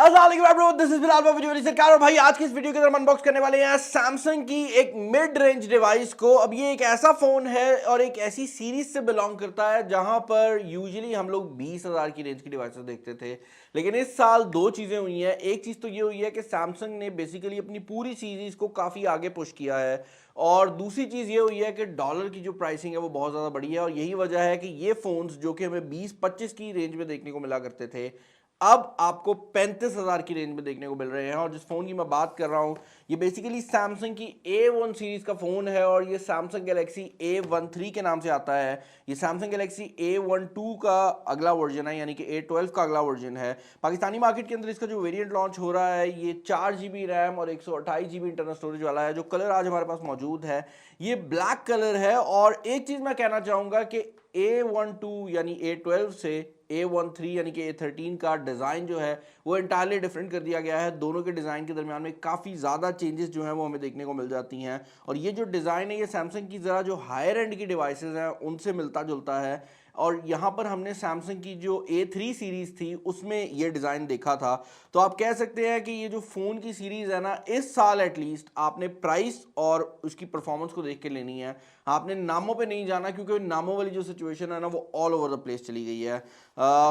This is Bilal video सरकार। और भाई आज की इस वीडियो के अंदर अनबॉक्स करने वाले हैं सैमसंग की एक मिड रेंज डिवाइस को। अब ये एक ऐसा फोन है और एक ऐसी सीरीज से बिलोंग करता है जहां पर यूजुअली हम लोग 20,000 की रेंज की डिवाइसेस देखते थे, लेकिन इस साल दो चीजें हुई हैं। एक चीज तो ये हुई है कि सैमसंग ने बेसिकली अपनी पूरी सीरीज को काफी आगे पुश किया है, और दूसरी चीज ये हुई है कि डॉलर की जो प्राइसिंग है वो बहुत ज्यादा बढ़ी है। और यही वजह है कि ये फोन्स जो कि हमें 20-25 की रेंज में देखने को मिला करते थे, अब आपको 35,000 की रेंज में देखने को मिल रहे हैं। और जिस फोन की मैं बात कर रहा हूं ये बेसिकली सैमसंग की A1 सीरीज का फोन है, और ये सैमसंग गैलेक्सी A13 के नाम से आता है। ये सैमसंग गैलेक्सी A12 का अगला वर्जन है, यानी कि A12 का अगला वर्जन है। पाकिस्तानी मार्केट के अंदर इसका जो वेरिएंट लॉन्च हो रहा है ये 4 GB रैम और 128 GB इंटरनल स्टोरेज वाला है। जो कलर आज हमारे पास मौजूद है ये ब्लैक कलर है। और एक चीज मैं कहना चाहूंगा कि A12 यानी A12 से A13 यानी कि A13 का डिज़ाइन जो है वो इंटायरली डिफरेंट कर दिया गया है। दोनों के डिज़ाइन के दरमियान में काफ़ी ज़्यादा चेंजेस जो हैं वो हमें देखने को मिल जाती हैं। और ये जो डिज़ाइन है ये सैमसंग की ज़रा जो हायर एंड की डिवाइसेस हैं उनसे मिलता जुलता है। और यहाँ पर हमने सैमसंग की जो A3 सीरीज़ थी उसमें ये डिज़ाइन देखा था। तो आप कह सकते हैं कि ये जो फ़ोन की सीरीज़ है ना, इस साल एटलीस्ट आपने प्राइस और उसकी परफॉर्मेंस को देख के लेनी है। आपने नामों पे नहीं जाना, क्योंकि नामों वाली जो सिचुएशन है ना वो ऑल ओवर द प्लेस चली गई है।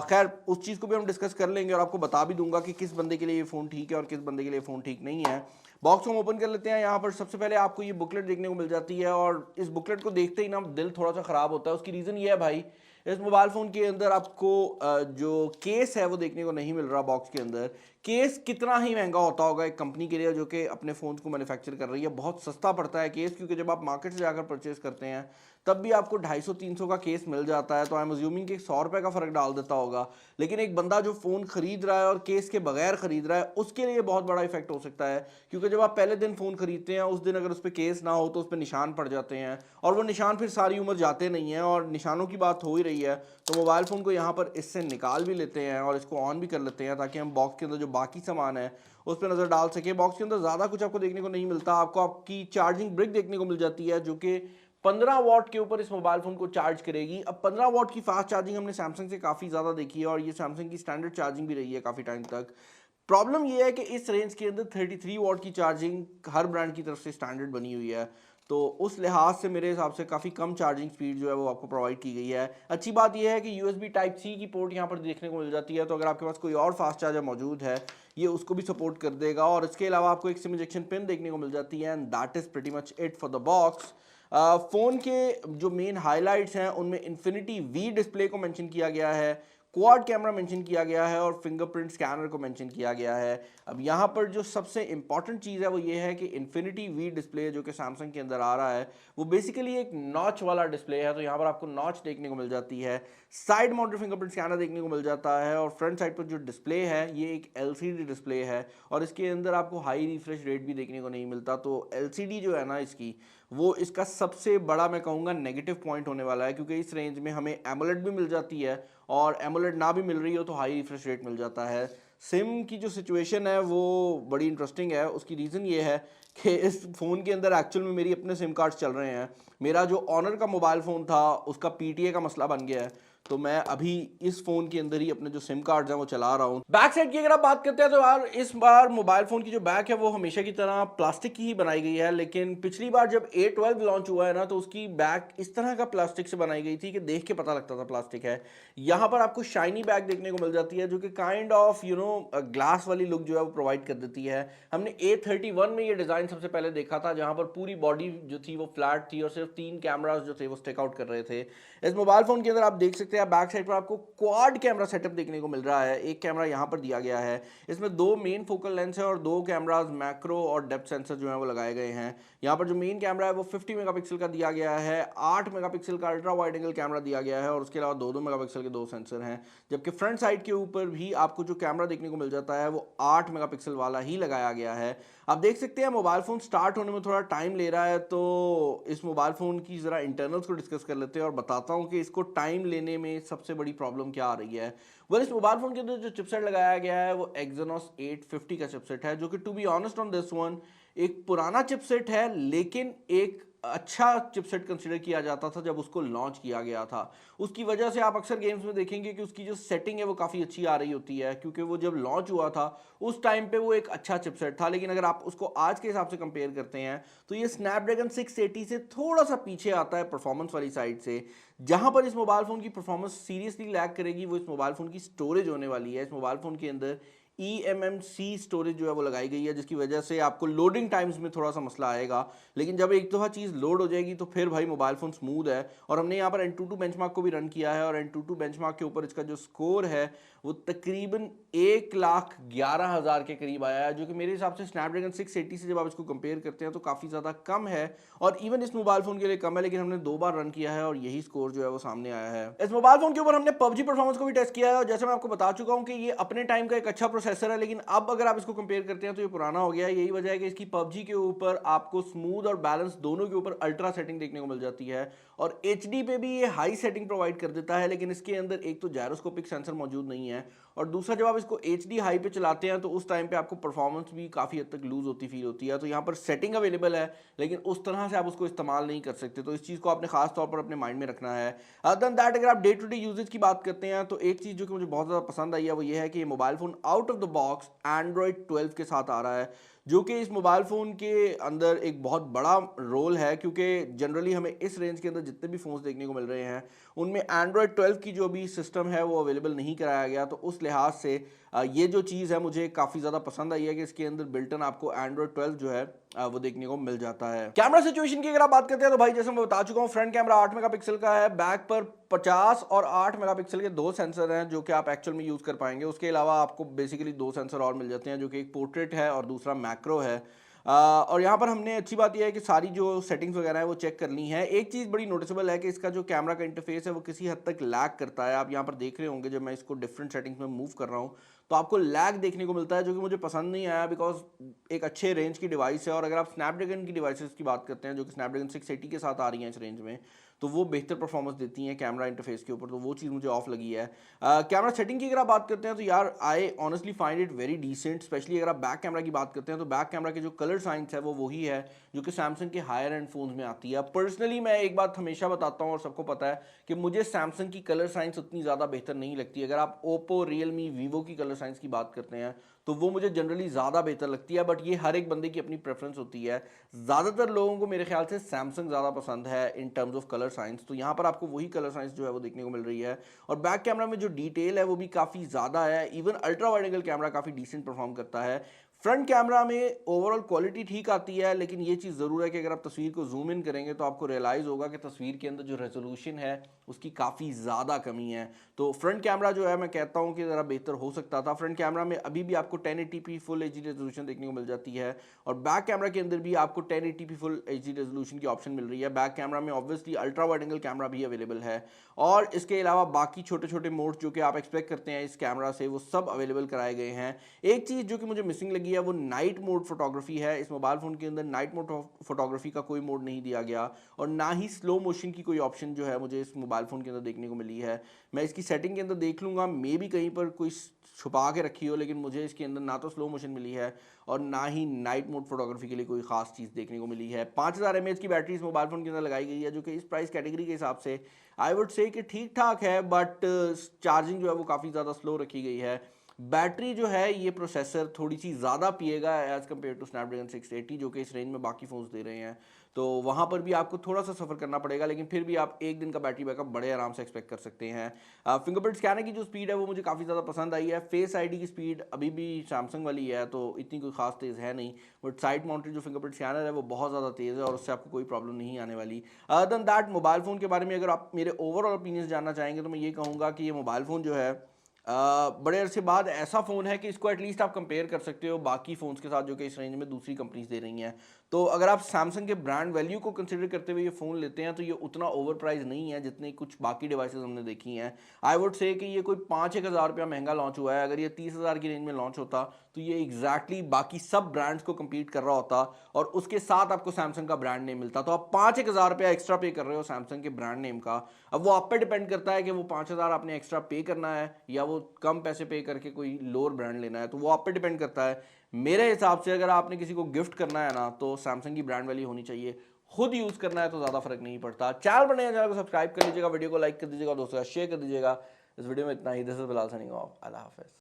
खैर उस चीज़ को भी हम डिस्कस कर लेंगे और आपको बता भी दूंगा कि किस बंदे के लिए ये फ़ोन ठीक है और किस बंदे के लिए फ़ोन ठीक नहीं है। बॉक्स को हम ओपन कर लेते हैं। यहाँ पर सबसे पहले आपको ये बुकलेट देखने को मिल जाती है, और इस बुकलेट को देखते ही ना दिल थोड़ा सा ख़राब होता है। उसकी रीज़न ये है भाई, इस मोबाइल फ़ोन के अंदर आपको जो केस है वो देखने को नहीं मिल रहा। बॉक्स के अंदर केस कितना ही महंगा होता होगा एक कंपनी के लिए जो कि अपने फ़ोन को मैन्युफैक्चर कर रही है। बहुत सस्ता पड़ता है केस, क्योंकि जब आप मार्केट से जाकर परचेज करते हैं तब भी आपको 250-300 का केस मिल जाता है। तो आई एम अज्यूमिंग कि 100 रुपये का फ़र्क डाल देता होगा। लेकिन एक बंदा जो फ़ोन खरीद रहा है और केस के बगैर खरीद रहा है उसके लिए बहुत बड़ा इफेक्ट हो सकता है, क्योंकि जब आप पहले दिन फ़ोन खरीदते हैं उस दिन अगर उस पर केस ना हो तो उस पर निशान पड़ जाते हैं, और वो निशान फिर सारी उम्र जाते नहीं हैं। और निशानों की बात हो ही रही है तो मोबाइल फ़ोन को यहाँ पर इससे निकाल भी लेते हैं और इसको ऑन भी कर लेते हैं, ताकि हम बॉक्स के अंदर जो बाकी सामान है उस पर नज़र डाल सके। बॉक्स के अंदर ज़्यादा कुछ आपको देखने को नहीं मिलता। आपको आपकी चार्जिंग ब्रिक देखने को मिल जाती है जो कि 15 वॉट के ऊपर इस मोबाइल फोन को चार्ज करेगी। अब 15 वॉट की फास्ट चार्जिंग हमने सैमसंग से काफ़ी ज़्यादा देखी है, और ये सैमसंग की स्टैंडर्ड चार्जिंग भी रही है काफ़ी टाइम तक। प्रॉब्लम ये है कि इस रेंज के अंदर 33 वॉट की चार्जिंग हर ब्रांड की तरफ से स्टैंडर्ड बनी हुई है। तो उस लिहाज से मेरे हिसाब से काफ़ी कम चार्जिंग स्पीड जो है वो आपको प्रोवाइड की गई है। अच्छी बात यह है कि USB टाइप C की पोर्ट यहाँ पर देखने को मिल जाती है, तो अगर आपके पास कोई और फास्ट चार्जर मौजूद है ये उसको भी सपोर्ट कर देगा। और इसके अलावा आपको एक सिम इंजेक्शन पिन देखने को मिल जाती है, and that is pretty much it for the box. Phone के जो मेन हाइलाइट्स हैं उनमें इन्फिनिटी V डिस्प्ले को मेंशन किया गया है, क्वाड कैमरा मेंशन किया गया है, और फिंगरप्रिंट स्कैनर को मेंशन किया गया है। अब यहाँ पर जो सबसे इंपॉर्टेंट चीज़ है वो ये है कि इन्फिनिटी V डिस्प्ले जो कि सैमसंग के अंदर आ रहा है वो बेसिकली एक नॉच वाला डिस्प्ले है। तो यहाँ पर आपको नॉच देखने को मिल जाती है, साइड माउंटेड फिंगरप्रिंट स्कैनर देखने को मिल जाता है, और फ्रंट साइड पर जो डिस्प्ले है ये एक LCD डिस्प्ले है, और इसके अंदर आपको हाई रिफ्रेश रेट भी देखने को नहीं मिलता। तो LCD जो है ना इसकी, वो इसका सबसे बड़ा मैं कहूँगा नेगेटिव पॉइंट होने वाला है, क्योंकि इस रेंज में हमें एमोलेड भी मिल जाती है, और एमोलेड ना भी मिल रही हो तो हाई रिफ्रेश रेट मिल जाता है। सिम की जो सिचुएशन है वो बड़ी इंटरेस्टिंग है। उसकी रीज़न ये है कि इस फ़ोन के अंदर एक्चुअल में मेरी अपने सिम कार्ड्स चल रहे हैं। मेरा जो ऑनर का मोबाइल फ़ोन था उसका PTA का मसला बन गया है, तो मैं अभी इस फ़ोन के अंदर ही अपने जो सिम कार्ड्स हैं वो चला रहा हूँ। बैक साइड की अगर आप बात करते हैं तो यार इस बार मोबाइल फ़ोन की जो बैक है वो हमेशा की तरह प्लास्टिक की ही बनाई गई है, लेकिन पिछली बार जब A12 लॉन्च हुआ है ना तो उसकी बैक इस तरह का प्लास्टिक से बनाई गई थी कि देख के पता लगता था प्लास्टिक है। यहाँ पर आपको शाइनी बैक देखने को मिल जाती है जो कि काइंड ऑफ ग्लास वाली लुक जो है वो प्रोवाइड कर देती है। हमने A31 में ये डिज़ाइन सबसे पहले देखा था, जहाँ पर पूरी बॉडी जो थी वो फ्लैट थी और सिर्फ 3 कैमरास जो थे वो स्टिक आउट कर रहे थे। इस मोबाइल फ़ोन के अंदर आप देख सकते हैं बैक साइड पर आपको क्वाड कैमरा सेटअप देखने को मिल रहा है। एक कैमरा यहाँ पर दिया गया है, इसमें 2 मेन फोकल लेंस है और 2 कैमरास मैक्रो और डेप्थ सेंसर जो है वो लगाए गए हैं। यहाँ पर जो मेन कैमरा है वो 50 मेगापिक्सल का दिया गया है, 8 मेगापिक्सल का अल्ट्रा वाइड एंगल कैमरा दिया गया है, और उसके अलावा 2-2 मेगापिक्सल के 2 सेंसर हैं। जबकि फ्रंट साइड के ऊपर भी आपको जो कैमरा देखने को मिल जाता है वो 8 मेगापिक्सल वाला ही लगाया गया है। आप देख सकते हैं मोबाइल फ़ोन स्टार्ट होने में थोड़ा टाइम ले रहा है, तो इस मोबाइल फ़ोन की ज़रा इंटरनल्स को डिस्कस कर लेते हैं और बताता हूँ कि इसको टाइम लेने में सबसे बड़ी प्रॉब्लम क्या आ रही है? वेल, इस मोबाइल फ़ोन के अंदर जो चिपसेट लगाया गया है वो Exynos 850 का चिपसेट है, जो कि to be honest on this one एक पुराना चिपसेट है, लेकिन एक अच्छा चिपसेट कंसीडर किया जाता था जब उसको लॉन्च किया गया था। उसकी वजह से आप अक्सर गेम्स में देखेंगे कि उसकी जो सेटिंग है वो काफ़ी अच्छी आ रही होती है, क्योंकि वो जब लॉन्च हुआ था उस टाइम पे वो एक अच्छा चिपसेट था। लेकिन अगर आप उसको आज के हिसाब से कंपेयर करते हैं तो ये स्नैपड्रैगन 680 से थोड़ा सा पीछे आता है परफॉर्मेंस वाली साइड से। जहां पर इस मोबाइल फ़ोन की परफॉर्मेंस सीरियसली लैग करेगी वो इस मोबाइल फ़ोन की स्टोरेज होने वाली है। इस मोबाइल फ़ोन के अंदर eMMC स्टोरेज जो है वो लगाई गई है, जिसकी वजह से आपको लोडिंग टाइम्स में थोड़ा सा मसला आएगा। लेकिन जब एक दफ़ा चीज़ लोड हो जाएगी तो फिर भाई मोबाइल फ़ोन स्मूथ है। और हमने यहाँ पर Antutu बेंचमार्क को भी रन किया है, और Antutu बेंचमार्क के ऊपर इसका जो स्कोर है वो तकरीबन 1,11,000 के करीब आया है, जो कि मेरे हिसाब से स्नैपड्रैगन 680 से जब आप इसको कंपेयर करते हैं तो काफ़ी ज़्यादा कम है, और इवन इस मोबाइल फ़ोन के लिए कम है। लेकिन हमने 2 बार रन किया है और यही स्कोर जो है वो सामने आया है। इस मोबाइल फ़ोन के ऊपर हमने PUBG परफॉर्मेंस को भी टेस्ट किया है, और जैसे मैं आपको बता चुका हूँ कि ये अपने टाइम का एक अच्छा प्रोसेसर है, लेकिन अब अगर आप इसको कंपेयर करते हैं तो ये पुराना हो गया है। यही वजह है कि इसकी PUBG के ऊपर आपको स्मूथ और बैलेंस दोनों के ऊपर अल्ट्रा सेटिंग देखने को मिल जाती है, और HD पे भी ये हाई सेटिंग प्रोवाइड कर देता है। लेकिन इसके अंदर एक तो जायरोस्कोपिक सेंसर मौजूद नहीं है, और दूसरा जब आप इसको HD हाई पे चलाते हैं तो उस टाइम पे आपको परफॉर्मेंस भी काफ़ी हद तक लूज होती फील होती है। तो यहाँ पर सेटिंग अवेलेबल है, लेकिन उस तरह से आप उसको इस्तेमाल नहीं कर सकते। तो इस चीज़ को आपने खास तौर पर अपने माइंड में रखना है। अदर देन दैट, अगर आप डे टू डे यूजेज की बात करते हैं तो एक चीज़ जो कि मुझे बहुत ज़्यादा पसंद आई है वो ये है कि ये mobile phone out of the box Android 12 के साथ आ रहा है, जो कि इस मोबाइल फ़ोन के अंदर एक बहुत बड़ा रोल है, क्योंकि जनरली हमें इस रेंज के अंदर जितने भी फ़ोन्स देखने को मिल रहे हैं उनमें Android 12 की जो भी सिस्टम है वो अवेलेबल नहीं कराया गया। तो उस लिहाज से ये जो चीज़ है मुझे काफ़ी ज़्यादा पसंद आई है कि इसके अंदर बिल्ट इन आपको Android 12 जो है वो देखने को मिल जाता है। कैमरा सिचुएशन की अगर आप बात करते हैं तो भाई जैसे मैं बता चुका हूँ, फ्रंट कैमरा 8 मेगापिक्सल का है, बैक पर 50 और 8 मेगापिक्सल के दो सेंसर हैं जो कि आप एक्चुअल में यूज़ कर पाएंगे। उसके अलावा आपको बेसिकली दो सेंसर और मिल जाते हैं, जो कि एक पोर्ट्रेट है और दूसरा मैक्रो है। और यहाँ पर हमने अच्छी बात यह है कि सारी जो सेटिंग्स वगैरह है वो चेक करनी है। एक चीज़ बड़ी नोटिसेबल है कि इसका जो कैमरा का इंटरफेस है वो किसी हद तक लैग करता है। आप यहाँ पर देख रहे होंगे जब मैं इसको डिफरेंट सेटिंग्स में मूव कर रहा हूँ तो आपको लैग देखने को मिलता है, जो कि मुझे पसंद नहीं आया, बिकॉज एक अच्छे रेंज की डिवाइस है। और अगर आप स्नैपड्रैगन की डिवाइसेस की बात करते हैं जो कि स्नैपड्रैगन 680 के साथ आ रही हैं इस रेंज में, तो वो बेहतर परफॉर्मेंस देती हैं कैमरा इंटरफेस के ऊपर, तो वो चीज़ मुझे ऑफ लगी है। कैमरा सेटिंग की अगर आप बात करते हैं तो यार I honestly find it very decent. Specially अगर आप बैक कैमरा की बात करते हैं तो बैक कैमरा के जो कलर साइंस है वो वही है जो कि सैमसंग के हायर एंड फोन्स में आती है। पर्सनली मैं एक बात हमेशा बताता हूँ और सबको पता है कि मुझे सैमसंग की कलर साइंस उतनी ज़्यादा बेहतर नहीं लगती। अगर आप ओप्पो, रियलमी, वीवो की कलर साइंस की बात करते हैं तो वो मुझे जनरली ज़्यादा बेहतर लगती है, बट ये हर एक बंदे की अपनी प्रेफरेंस होती है। ज़्यादातर लोगों को मेरे ख्याल से सैमसंग ज़्यादा पसंद है in terms of colour science, तो यहाँ पर आपको वही कलर साइंस जो है वो देखने को मिल रही है। और बैक कैमरा में जो डिटेल है वो भी काफ़ी ज़्यादा है। Even ultra wide angle camera काफ़ी डिसेंट परफॉर्म करता है। फ्रंट कैमरा में ओवरऑल क्वालिटी ठीक आती है, लेकिन ये चीज़ ज़रूर है कि अगर आप तस्वीर को जूम इन करेंगे तो आपको रियलाइज़ होगा कि तस्वीर के अंदर जो रेजोल्यूशन है उसकी काफ़ी ज़्यादा कमी है। तो फ्रंट कैमरा जो है मैं कहता हूँ कि ज़रा बेहतर हो सकता था। फ्रंट कैमरा में अभी भी आपको 1080p फुल HD रेजोल्यूशन देखने को मिल जाती है, और बैक कैमरा के अंदर भी आपको 1080p फुल HD रेजोल्यूशन की ऑप्शन मिल रही है। बैक कैमरा में obviously ultra wide angle camera भी अवेलेबल है, और इसके अलावा बाकी छोटे छोटे मोड्स जो कि आप एक्सपेक्ट करते हैं इस कैमरा से वो सब अवेलेबल कराए गए हैं। एक चीज़ जो कि मुझे मिसिंग लगी है वो नाइट मोड फोटोग्राफी है। इस मोबाइल फ़ोन के अंदर नाइट मोड फोटोग्राफी का कोई मोड नहीं दिया गया, और ना ही स्लो मोशन की कोई ऑप्शन जो है मुझे इस मोबाइल फ़ोन के अंदर देखने को मिली है। मैं इसकी सेटिंग के अंदर देख लूँगा, मे भी कहीं पर कोई छुपा के रखी हो, लेकिन मुझे इसके अंदर ना तो स्लो मोशन मिली है और ना ही नाइट मोड फोटोग्राफी के लिए कोई खास चीज़ देखने को मिली है। 5000 mAh की बैटरी इस मोबाइल फ़ोन के अंदर लगाई गई है, जो कि इस प्राइस कैटेगरी के हिसाब से आई वुड से कि ठीक ठाक है, बट चार्जिंग जो है वो काफ़ी ज़्यादा स्लो रखी गई है। बैटरी जो है ये प्रोसेसर थोड़ी सी ज़्यादा पिएगा एज़ कम्पेयर टू स्नैपड्रैगन 680 जो कि इस रेंज में बाकी फ़ोन्स दे रहे हैं, तो वहाँ पर भी आपको थोड़ा सा सफ़र करना पड़ेगा, लेकिन फिर भी आप एक दिन का बैटरी बैकअप बड़े आराम से एक्सपेक्ट कर सकते हैं। फिंगरप्रिंट स्कैनर की जो स्पीड है वो मुझे काफ़ी ज़्यादा पसंद आई है। फेस आईडी की स्पीड अभी भी सैमसंग वाली है तो इतनी कोई खास तेज़ है नहीं, बट साइड माउंटेड जो फिंगरप्रिंट स्कैनर है वो बहुत ज़्यादा तेज़ है और उससे आपको कोई प्रॉब्लम नहीं आने वाली। Other than that, mobile phone के बारे में अगर आप मेरे ओवरऑल ओपिनियंस जानना चाहेंगे तो मैं ये कहूँगा कि ये मोबाइल फ़ोन जो है बड़े अरसे बाद ऐसा फ़ोन है कि इसको एटलीस्ट आप कंपेयर कर सकते हो बाकी फ़ोन्स के साथ जो कि इस रेंज में दूसरी कंपनीज दे रही हैं। तो अगर आप सैमसंग के ब्रांड वैल्यू को कंसीडर करते हुए ये फ़ोन लेते हैं तो ये उतना ओवर प्राइस नहीं है जितनी कुछ बाकी डिवाइसेस हमने देखी हैं। आई वुड से कि ये कोई 5-1 हज़ार रुपया महंगा लॉन्च हुआ है। अगर ये 30,000 की रेंज में लॉन्च होता तो ये एग्जैक्टली बाकी सब ब्रांड्स को कम्पीट कर रहा होता और उसके साथ आपको सैमसंग का ब्रांड नेम मिलता। तो आप 5-1 हज़ार रुपया एक्स्ट्रा पे कर रहे हो सैमसंग के ब्रांड नेम का। अब वो आप पे डिपेंड करता है कि वो 5,000 आपने एक्स्ट्रा पे करना है या वो कम पैसे पे करके कोई लोअर ब्रांड लेना है, तो वो आप पे डिपेंड करता है। मेरे हिसाब से अगर आपने किसी को गिफ्ट करना है ना तो सैमसंग की ब्रांड वैल्यू होनी चाहिए। खुद यूज़ करना है तो ज़्यादा फर्क नहीं पड़ता। चैनल पर नए हैं, चैनल को सब्सक्राइब कर लीजिएगा, वीडियो को लाइक कर दीजिएगा, दोस्तों का शेयर कर दीजिएगा। इस वीडियो में इतना ही। This is Bilal signing off. Allah हाफिज़।